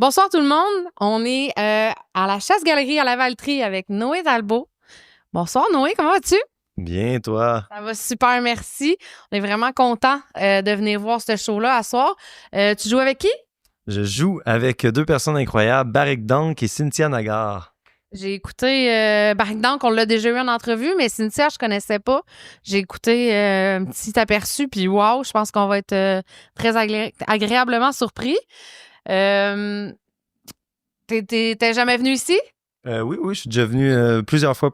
Bonsoir tout le monde. On est à la Chasse-Galerie à Lavaltrie avec Noé Talbot. Bonsoir Noé, comment vas-tu? Bien, toi? Ça va super, merci. On est vraiment content de venir voir ce show-là à soir. Tu joues avec qui? Je joue avec deux personnes incroyables, Barik Dank et Cynthia Nagar. J'ai écouté Barik Dank, on l'a déjà eu en entrevue, mais Cynthia, je connaissais pas. J'ai écouté un petit aperçu, puis wow, je pense qu'on va être très agréablement surpris. T'es jamais venu ici? Oui, je suis déjà venu plusieurs fois.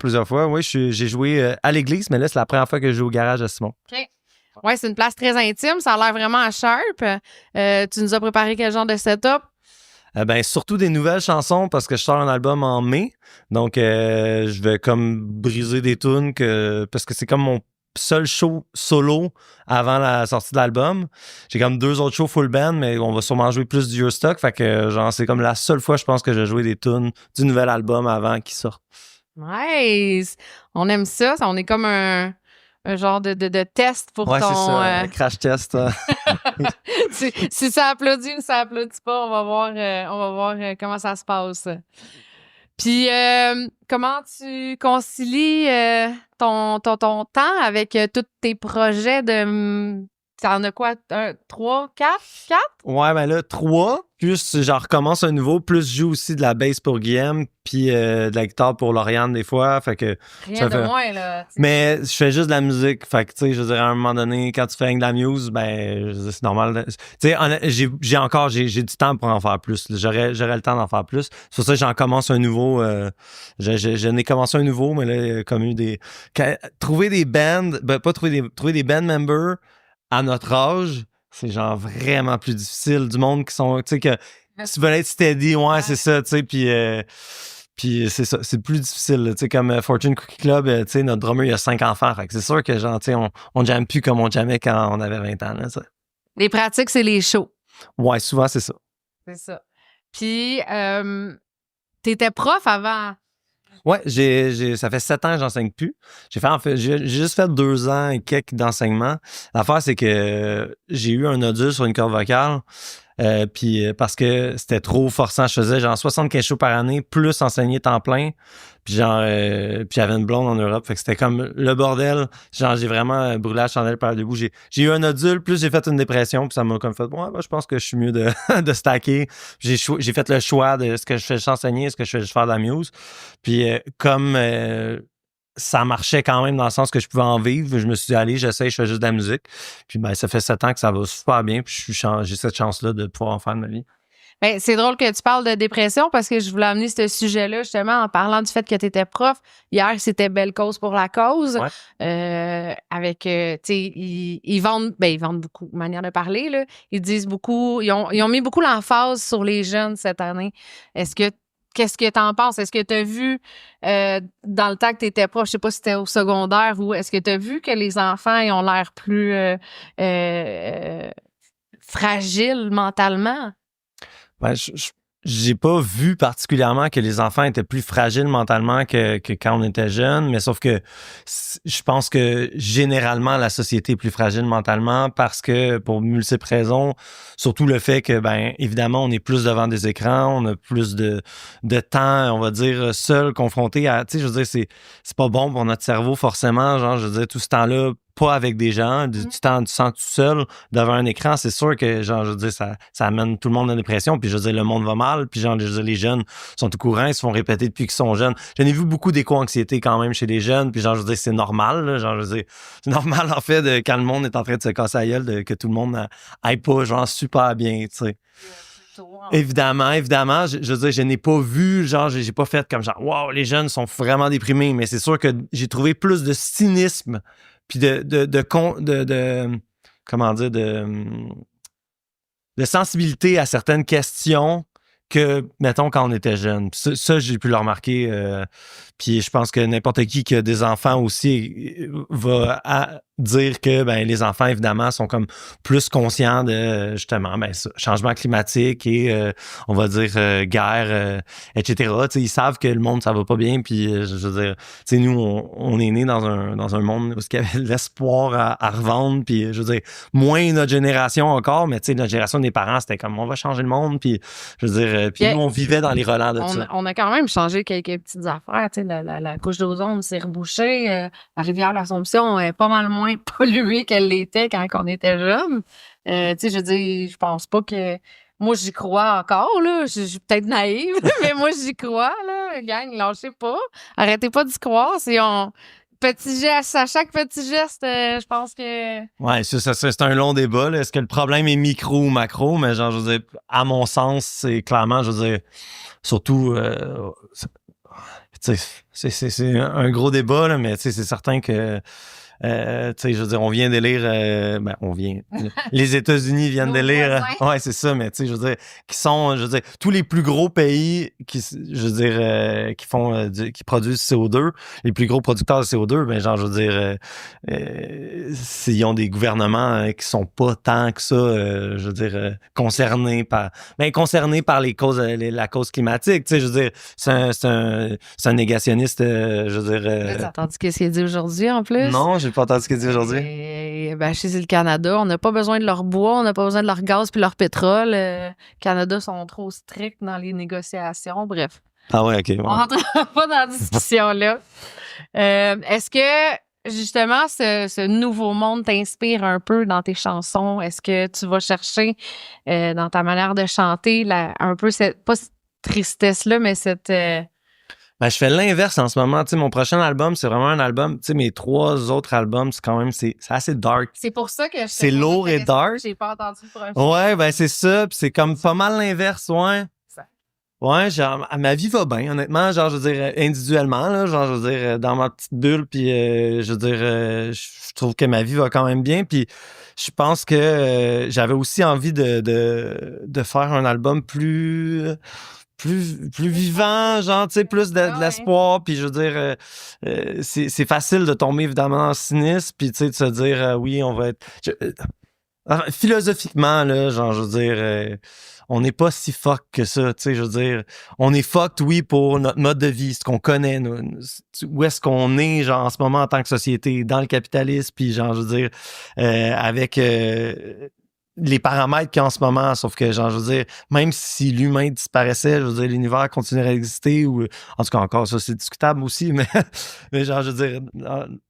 Oui, j'ai joué à l'église, mais là, c'est la première fois que je joue au garage à Simon. OK. Ouais, c'est une place très intime. Ça a l'air vraiment sharp. Tu nous as préparé quel genre de setup? Surtout des nouvelles chansons parce que je sors un album en mai. Donc, je vais comme briser des tunes parce que c'est comme mon seul show solo avant la sortie de l'album. J'ai comme 2 autres shows full band, mais on va sûrement jouer plus du Stock. Fait que, genre, c'est comme la seule fois, je pense, que je vais jouer des tunes du nouvel album avant qu'il sorte. Nice! On aime ça. On est comme un genre de test pour Ouais, ton... c'est ça. Crash test. si ça applaudit ou ça applaudit pas, on va voir comment ça se passe. Puis, comment tu concilies ton temps avec tous tes projets de... T'en as quoi? 3, 4? Ouais, ben là, 3. Plus j'en recommence un nouveau. Plus je joue aussi de la bass pour Guillaume. Puis de la guitare pour Lauriane des fois. Fait que. Rien de moins, là. T'sais. Mais je fais juste de la musique. Fait que, tu sais, je dirais à un moment donné, quand tu fais de la muse, ben, c'est normal. Tu sais, j'ai du temps pour en faire plus. J'aurais le temps d'en faire plus. C'est pour ça que j'en commence un nouveau. Je n'ai commencé un nouveau, mais là, il y a comme eu des. Trouver des bands, trouver des band members à notre âge, c'est genre vraiment plus difficile. Du monde qui sont, tu sais, que tu veux être steady, ouais, c'est ça, tu sais, puis c'est ça, c'est plus difficile, tu sais, comme Fortune Cookie Club, tu sais, notre drummer, il a 5 enfants, fait que c'est sûr que, genre, tu sais, on jamme plus comme on jammait quand on avait 20 ans, là, ça. Les pratiques, c'est les shows. Ouais, souvent, c'est ça. C'est ça. Puis, t'étais prof avant. Ouais, ça fait 7 ans que j'enseigne plus. J'ai juste fait 2 ans et quelques d'enseignement. L'affaire, c'est que j'ai eu un nodule sur une corde vocale. Puis parce que c'était trop forçant, je faisais genre 75 shows par année, plus enseigner temps plein. Puis genre, puis j'avais une blonde en Europe, fait que c'était comme le bordel. Genre, j'ai vraiment brûlé la chandelle par le debout. J'ai eu un nodule, plus j'ai fait une dépression, puis ça m'a comme fait, ouais, je pense que je suis mieux de, de stacker. J'ai fait le choix de ce que je fais juste enseigner, est-ce que je fais juste faire de la muse. Puis comme ça marchait quand même dans le sens que je pouvais en vivre. Je me suis dit, allez, j'essaie, je fais juste de la musique. Puis ben, ça fait 7 ans que ça va super bien. Puis j'ai cette chance-là de pouvoir en faire de ma vie. Ben, c'est drôle que tu parles de dépression parce que je voulais amener ce sujet-là justement en parlant du fait que tu étais prof. Hier, c'était Belle cause pour la cause. Ouais. Avec, tu sais, ils vendent beaucoup, manière de parler, là. Ils disent beaucoup, ils ont mis beaucoup l'emphase sur les jeunes cette année. Qu'est-ce que tu en penses? Est-ce que tu as vu, dans le temps que tu étais prof, je sais pas si c'était au secondaire ou est-ce que tu as vu que les enfants ils ont l'air plus fragiles mentalement? Ben, j'ai pas vu particulièrement que les enfants étaient plus fragiles mentalement que quand on était jeune, mais sauf que je pense que généralement la société est plus fragile mentalement parce que pour multiples raisons, surtout le fait que ben évidemment on est plus devant des écrans, on a plus de temps, on va dire seul confronté à, tu sais, je veux dire c'est pas bon pour notre cerveau forcément, genre je veux dire tout ce temps-là pas avec des gens, du temps tout seul devant un écran, c'est sûr que genre je veux dire ça amène tout le monde à la dépression, puis je veux dire le monde va mal, puis genre je veux dire, les jeunes sont au courant, ils se font répéter depuis qu'ils sont jeunes. J'en ai vu beaucoup d'éco-anxiété quand même chez les jeunes, puis genre je veux dire c'est normal, là, genre je veux dire c'est normal en fait quand le monde est en train de se casser la gueule, que tout le monde aille pas genre super bien, tu sais. Évidemment, je veux dire, je n'ai pas vu, genre, j'ai pas fait comme genre, wow, les jeunes sont vraiment déprimés, mais c'est sûr que j'ai trouvé plus de cynisme, puis comment dire, de sensibilité à certaines questions que, mettons, quand on était jeune. Ça j'ai pu le remarquer. Puis je pense que n'importe qui a des enfants aussi va dire que les enfants, évidemment, sont comme plus conscients de, justement, ça, changement climatique et, on va dire, guerre, etc. T'sais, ils savent que le monde, ça va pas bien. Puis, je veux dire, nous, on est nés dans un monde où il y avait l'espoir à revendre. Puis, je veux dire, moins notre génération encore, mais notre génération des parents, c'était comme, on va changer le monde. Puis, je veux dire, puis nous, on vivait dans les relents de ça. On a quand même changé quelques petites affaires. La couche d'ozone s'est rebouchée. La rivière l'Assomption est pas mal moins polluée qu'elle l'était quand on était jeune. Je veux dire, je pense pas que... Moi, j'y crois encore, là. Je suis peut-être naïve, mais moi, j'y crois, là. Gang, lâchez pas. Arrêtez pas d'y croire. Petit geste, à chaque petit geste, je pense que... Ouais, c'est un long débat, là. Est-ce que le problème est micro ou macro? Mais genre, je veux dire, à mon sens, c'est clairement, je veux dire, surtout... c'est un gros débat, là, mais c'est certain que je veux dire, on vient d'élire, les États-Unis viennent d'élire, ouais, c'est ça, mais je veux dire, qui sont, je veux dire, tous les plus gros pays qui, je veux dire, qui produisent CO2, les plus gros producteurs de CO2, je veux dire, ils ont des gouvernements qui sont pas tant que ça, je veux dire, concernés par les causes, la cause climatique, je veux dire, c'est un négationniste, je veux dire. T'as entendu ce qu'il a dit aujourd'hui, en plus? Non, j'ai pas entendu ce qu'il dit aujourd'hui. Chez le Canada, on n'a pas besoin de leur bois, on n'a pas besoin de leur gaz puis leur pétrole. Le Canada sont trop stricts dans les négociations. Bref. Ah ouais, OK. Bon. On rentre pas dans la discussion-là. Est-ce que, justement, ce nouveau monde t'inspire un peu dans tes chansons? Est-ce que tu vas chercher dans ta manière de chanter un peu pas cette tristesse-là, mais cette... je fais l'inverse en ce moment. Tu sais, mon prochain album, c'est vraiment un album. Tu sais, mes 3 autres albums, c'est quand même, c'est assez dark. C'est pour ça que c'est lourd et dark. J'ai pas entendu le prochain. Ouais, c'est ça. Puis c'est comme pas mal l'inverse, ouais. Ouais, genre, ma vie va bien, honnêtement. Genre, je veux dire, individuellement, là, genre, je veux dire, dans ma petite bulle, puis je veux dire, je trouve que ma vie va quand même bien. Puis je pense que j'avais aussi envie de faire un album plus vivant, genre, tu sais, plus de l'espoir, puis je veux dire, c'est facile de tomber, évidemment, dans le cynisme, puis tu sais, de se dire, oui, on va être... philosophiquement, là, genre, je veux dire, on n'est pas si fuck que ça, tu sais, je veux dire, on est fucked, oui, pour notre mode de vie, ce qu'on connaît, où est-ce qu'on est, genre, en ce moment, en tant que société, dans le capitalisme, puis genre, je veux dire, avec... les paramètres qu'il y a en ce moment, sauf que, genre, je veux dire, même si l'humain disparaissait, je veux dire, l'univers continuerait à exister, ou, en tout cas, encore, ça, c'est discutable aussi, mais genre, je veux dire,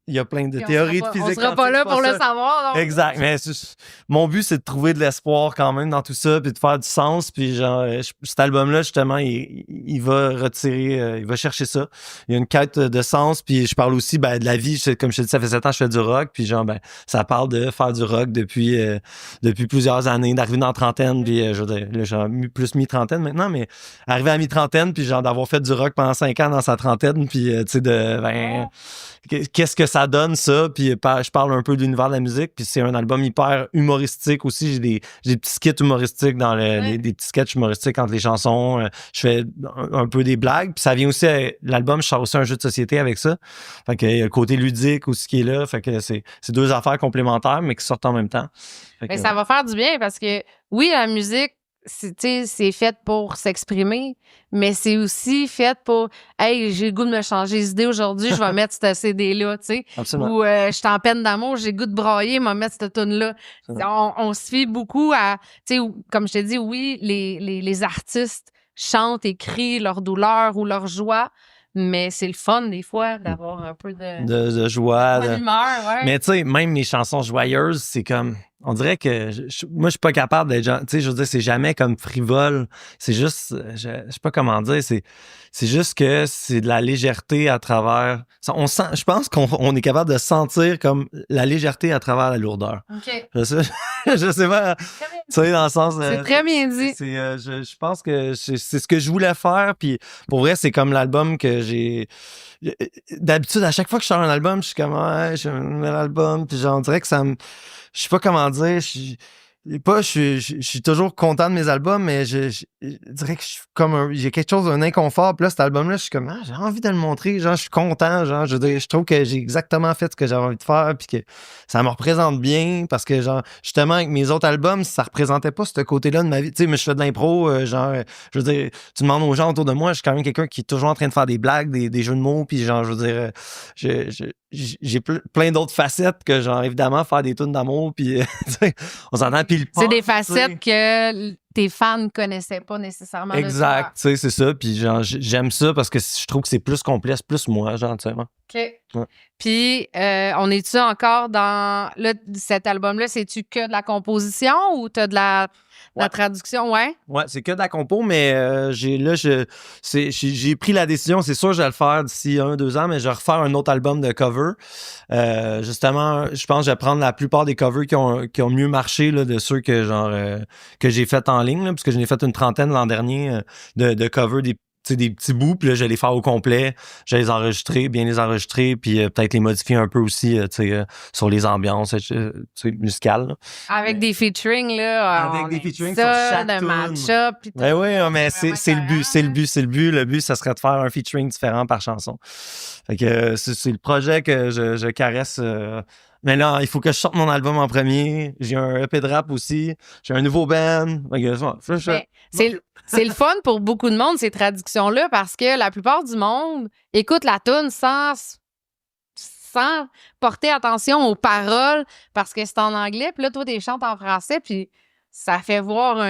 il y a plein de théories de physique. On sera pas là pour le savoir. Donc. Exact, mais mon but, c'est de trouver de l'espoir quand même dans tout ça, puis de faire du sens, puis genre, cet album-là, justement, il va retirer, il va chercher ça. Il y a une quête de sens, puis je parle aussi, de la vie, comme je te dis, ça fait 7 ans que je fais du rock, puis genre, ça parle de faire du rock depuis plusieurs années, d'arriver dans la trentaine, puis je veux dire, là, j'ai plus mi-trentaine maintenant, mais arriver à mi-trentaine, puis genre d'avoir fait du rock pendant 5 ans dans sa trentaine, puis tu sais, qu'est-ce que ça donne, ça, puis je parle un peu de l'univers de la musique, puis c'est un album hyper humoristique aussi, j'ai des petits skits humoristiques dans des petits sketchs humoristiques entre les chansons, je fais un peu des blagues, puis ça vient aussi, l'album, je sors aussi un jeu de société avec ça, fait que il y a le côté ludique aussi qui est là, fait que c'est 2 affaires complémentaires, mais qui sortent en même temps. Mais ça va faire du bien parce que, oui, la musique, c'est fait pour s'exprimer, mais c'est aussi fait pour « Hey, j'ai le goût de me changer les idées aujourd'hui, je vais mettre ce CD-là, tu sais. » Ou « Je suis en peine d'amour, j'ai le goût de brailler, je vais mettre cette tune-là. » On se fie beaucoup à, tu sais, comme je te dis, oui, les artistes chantent et crient leur douleur ou leur joie, mais c'est le fun, des fois, d'avoir un peu de joie. D'humeur, ouais. Mais tu sais, même mes chansons joyeuses, c'est comme... On dirait que moi, je suis pas capable d'être... Tu sais, je veux dire, c'est jamais comme frivole. C'est juste... Je sais pas comment dire. C'est juste que c'est de la légèreté à travers... Je pense qu'on est capable de sentir comme la légèreté à travers la lourdeur. OK. Je sais pas... Tu sais, dans le sens... C'est très bien dit. Je pense que c'est ce que je voulais faire. Puis pour vrai, c'est comme l'album que j'ai... D'habitude, à chaque fois que je sors un album, je suis comme, ouais, j'ai un nouvel album. Puis genre, on dirait que ça me... Je sais pas comment dire. je suis toujours content de mes albums, mais je dirais que je suis comme j'ai quelque chose d'un inconfort. Puis là, cet album-là, je suis comme, j'ai envie de le montrer. Genre, je suis content. Genre, je veux dire, je trouve que j'ai exactement fait ce que j'avais envie de faire, puis que ça me représente bien, parce que, genre, justement, avec mes autres albums, ça représentait pas ce côté-là de ma vie. Tu sais, mais je fais de l'impro, genre, je veux dire, tu demandes aux gens autour de moi, je suis quand même quelqu'un qui est toujours en train de faire des blagues, des jeux de mots, puis genre, je veux dire, j'ai plein d'autres facettes que, genre, évidemment, faire des tunes d'amour, puis on s'entend, puis le pop, c'est des facettes que tes fans ne connaissaient pas nécessairement. Exact, tu sais, c'est ça. Puis genre, j'aime ça parce que je trouve que c'est plus complexe, plus moi, genre, tu sais. OK. Ouais. Puis, on est-tu encore dans... Là, cet album-là, c'est-tu que de la composition ou t'as de la traduction? Ouais. Ouais, c'est que de la compo, mais j'ai pris la décision, c'est sûr, je vais le faire d'ici 1-2 ans, mais je vais refaire un autre album de cover. Justement, je pense que je vais prendre la plupart des covers qui ont mieux marché, là, de ceux que que j'ai fait en ligne, là, parce que j'en ai fait une trentaine l'an dernier de covers, des petits bouts, puis là, je vais les faire au complet, je vais bien les enregistrer, puis peut-être les modifier un peu aussi, sur les ambiances musicales. Là. Avec des featuring, là. Avec des featuring ça, sur chaque de tune. match-up. Ben oui, mais c'est le but, Le but, ça serait de faire un featuring différent par chanson. Fait que c'est le projet que je caresse. Mais là, il faut que je sorte mon album en premier. J'ai un EP de rap aussi. J'ai un nouveau band. C'est le fun pour beaucoup de monde, ces traductions-là, parce que la plupart du monde écoute la tune sans porter attention aux paroles parce que c'est en anglais. Puis là, toi, tu chantes en français, puis ça fait voir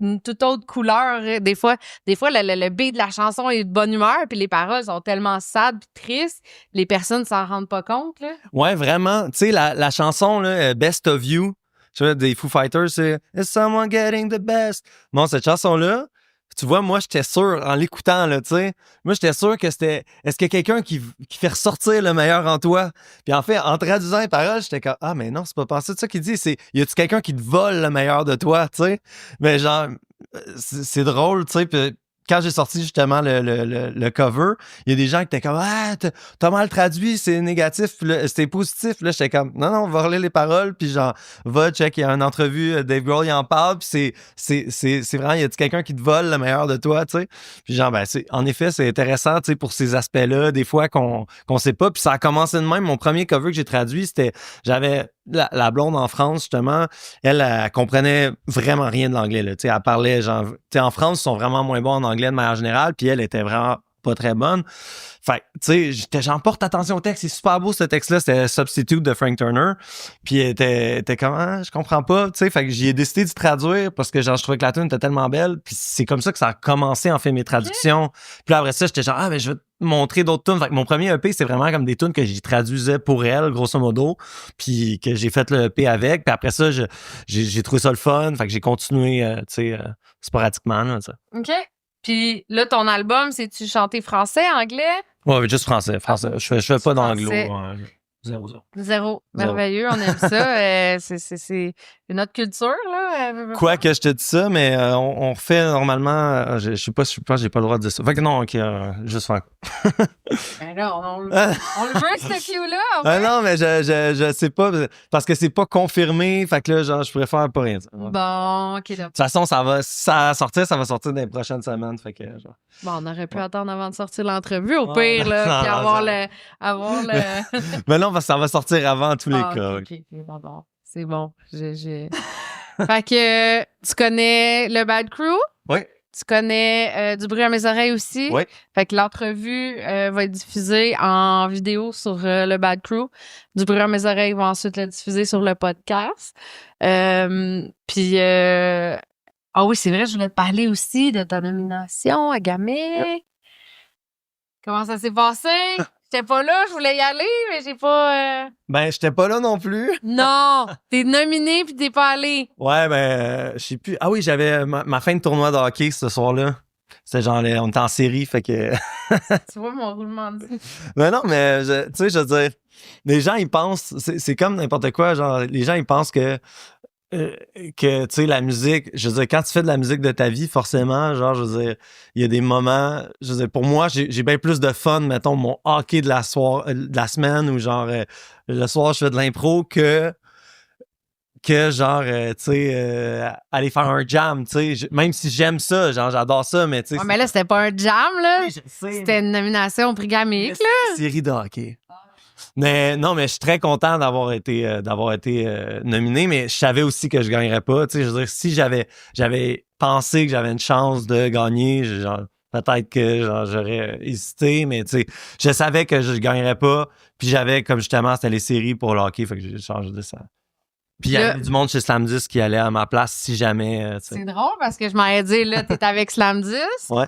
une toute autre couleur. Des fois le beat de la chanson est de bonne humeur, puis les paroles sont tellement sad puis tristes, les personnes s'en rendent pas compte. Là. Ouais, vraiment. Tu sais, la chanson, là, Best of You, tu vois, des Foo Fighters, c'est Is someone getting the best? Bon, cette chanson-là, tu vois, moi, j'étais sûr, en l'écoutant, là, tu sais, moi, j'étais sûr que c'était, est-ce qu'il y a quelqu'un qui fait ressortir le meilleur en toi? Puis en fait, en traduisant les paroles, j'étais comme, mais non, c'est pas ça qu'il dit, c'est, y a-tu quelqu'un qui te vole le meilleur de toi, tu sais? Mais genre, c'est drôle, tu sais, puis quand j'ai sorti justement le cover, il y a des gens qui étaient comme t'as mal traduit, c'est négatif, puis là, c'était positif. Là, j'étais comme non, on va relire les paroles, puis genre, va check, il y a une entrevue, Dave Grohl, il en parle, puis c'est vraiment, y a quelqu'un qui te vole le meilleur de toi, tu sais. Puis genre, en effet, c'est intéressant, tu sais, pour ces aspects-là, des fois qu'on sait pas. Puis ça a commencé de même. Mon premier cover que j'ai traduit, j'avais la blonde en France, justement, elle comprenait vraiment rien de l'anglais. Là. Elle parlait, genre, en France, ils sont vraiment moins bons en anglais de manière générale, puis elle était vraiment pas très bonne. Fait tu sais, porte attention au texte, c'est super beau ce texte-là, c'était Substitute de Frank Turner, puis elle était comme, je comprends pas, tu sais, fait que j'y ai décidé de traduire parce que genre, je trouvais que la tune était tellement belle, puis c'est comme ça que ça a commencé, en fait, mes traductions. Puis après ça, j'étais genre, mais je vais te montrer d'autres tunes. Fait que mon premier EP, c'est vraiment comme des tunes que j'y traduisais pour elle, grosso modo, puis que j'ai fait le EP avec, puis après ça, j'ai trouvé ça le fun, fait que j'ai continué, sporadiquement, là, tu sais. OK. Puis là, ton album, c'est-tu chanté français, anglais? Ouais, juste français. Je fais pas d'anglo. Zéro. Merveilleux, on aime ça. C'est une autre culture, là. Quoi que je te dis ça, mais on refait normalement. Je sais pas, j'ai pas le droit de dire ça. Fait que non, ok, juste faire. Ben là, on le veut, ce cue-là. Ouais. Non, mais je sais pas, parce que c'est pas confirmé. Fait que là, genre, je préfère pas rien dire. Ouais. Bon, ok. Là. De toute façon, ça va sortir dans les prochaines semaines. Fait que, genre. Bon, on aurait pu attendre avant de sortir l'entrevue, au pire, là, puis avoir le... Mais non, parce que ça va sortir avant tous les cas. OK, bon. C'est bon. Fait que tu connais le Bad Crew? Oui. Tu connais Du bruit à mes oreilles aussi? Oui. Fait que l'entrevue va être diffusée en vidéo sur le Bad Crew. Du bruit à mes oreilles va ensuite le diffuser sur le podcast. Puis... Ah oui, c'est vrai, je voulais te parler aussi de ta nomination à Gamay. Yep. Comment ça s'est passé? J'étais pas là, je voulais y aller, mais j'ai pas... Ben, j'étais pas là non plus. Non! T'es nominé puis t'es pas allé. Ouais, ben, je sais plus. Ah oui, j'avais ma fin de tournoi de hockey ce soir-là. C'était genre, on était en série, fait que... Tu vois mon roulement de... Ben non, mais, tu sais, je veux dire, les gens, ils pensent... C'est comme n'importe quoi, genre, les gens, ils pensent que tu sais, la musique, je veux dire, quand tu fais de la musique de ta vie, forcément, genre, je veux dire, il y a des moments, je veux dire, pour moi, j'ai bien plus de fun, mettons, mon hockey de la semaine, ou genre, le soir, je fais de l'impro, que que genre, tu sais, aller faire un jam, tu sais. Même si j'aime ça, genre, j'adore ça, mais tu sais. Mais là, c'était pas un jam, là. Oui, je sais, C'était une nomination au prix Gamique, là. c'est une série de hockey. Mais non, mais je suis très content d'avoir été nominé, mais je savais aussi que je gagnerais pas. Tu sais, je veux dire, si j'avais pensé que j'avais une chance de gagner, genre, peut-être que genre, j'aurais hésité, mais tu sais, je savais que je gagnerais pas. Puis j'avais, comme justement, c'était les séries pour le hockey, fait que j'ai changé de ça. Puis il y avait du monde chez Slam 10 qui allait à ma place si jamais. Tu sais. C'est drôle parce que je m'aurais dit, là, t'es avec Slam 10. Ouais.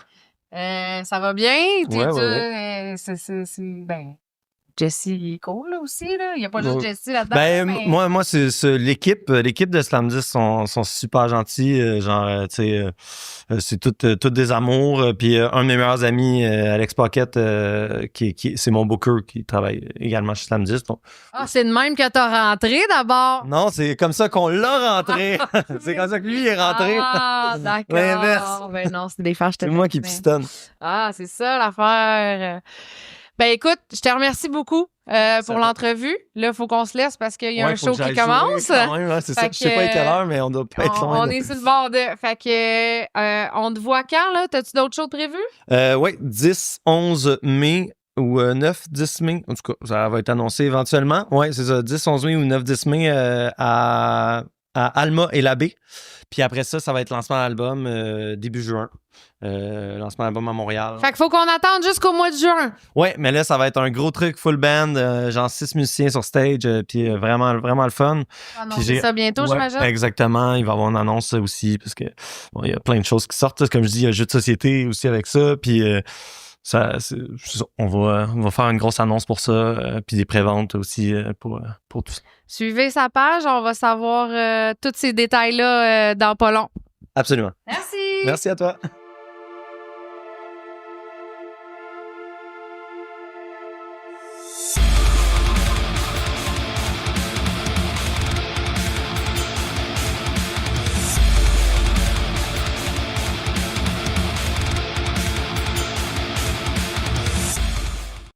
Ça va bien? Ouais. Ben, Jesse, il est cool, là, aussi, là. Il n'y a pas juste Jesse là-dedans. Ben, mais... moi c'est l'équipe de Slam 10 sont super gentils. Genre, tu sais, c'est tout des amours. Puis un de mes meilleurs amis, Alex Pocket, c'est mon booker qui travaille également chez Slam 10. Donc, c'est de même que t'as rentré, d'abord. non, c'est comme ça qu'on l'a rentré. C'est comme ça que lui il est rentré. Ah, d'accord. L'inverse. Ben non, c'est des fâches. C'est moi qui pistonne. Ah, c'est ça l'affaire. Ben écoute, je te remercie beaucoup pour l'entrevue. Là, il faut qu'on se laisse parce qu'il y a un show qui commence. Même, c'est ça. Je sais pas à quelle heure, mais on doit pas être loin. On est sur le bord de... Fait que on te voit quand, là? T'as-tu d'autres shows prévus? Oui, 10, 11 mai ou 9, 10 mai. En tout cas, ça va être annoncé éventuellement. Oui, c'est ça. 10, 11 mai ou 9, 10 mai à Alma et l'Abbé. Puis après ça, ça va être lancement d'album début juin. Lancement d'album à Montréal. Fait qu'il faut qu'on attende jusqu'au mois de juin. Ouais, mais là, ça va être un gros truc full band, genre 6 musiciens sur stage, puis vraiment, vraiment le fun. C'est ça bientôt, j'imagine? Exactement. Il va y avoir une annonce aussi, parce que il y a plein de choses qui sortent. Comme je dis, il y a jeu de société aussi avec ça, puis on va faire une grosse annonce pour ça, puis des préventes aussi pour tout ça. Suivez sa page, on va savoir tous ces détails-là dans pas long. Absolument. Merci. Merci à toi.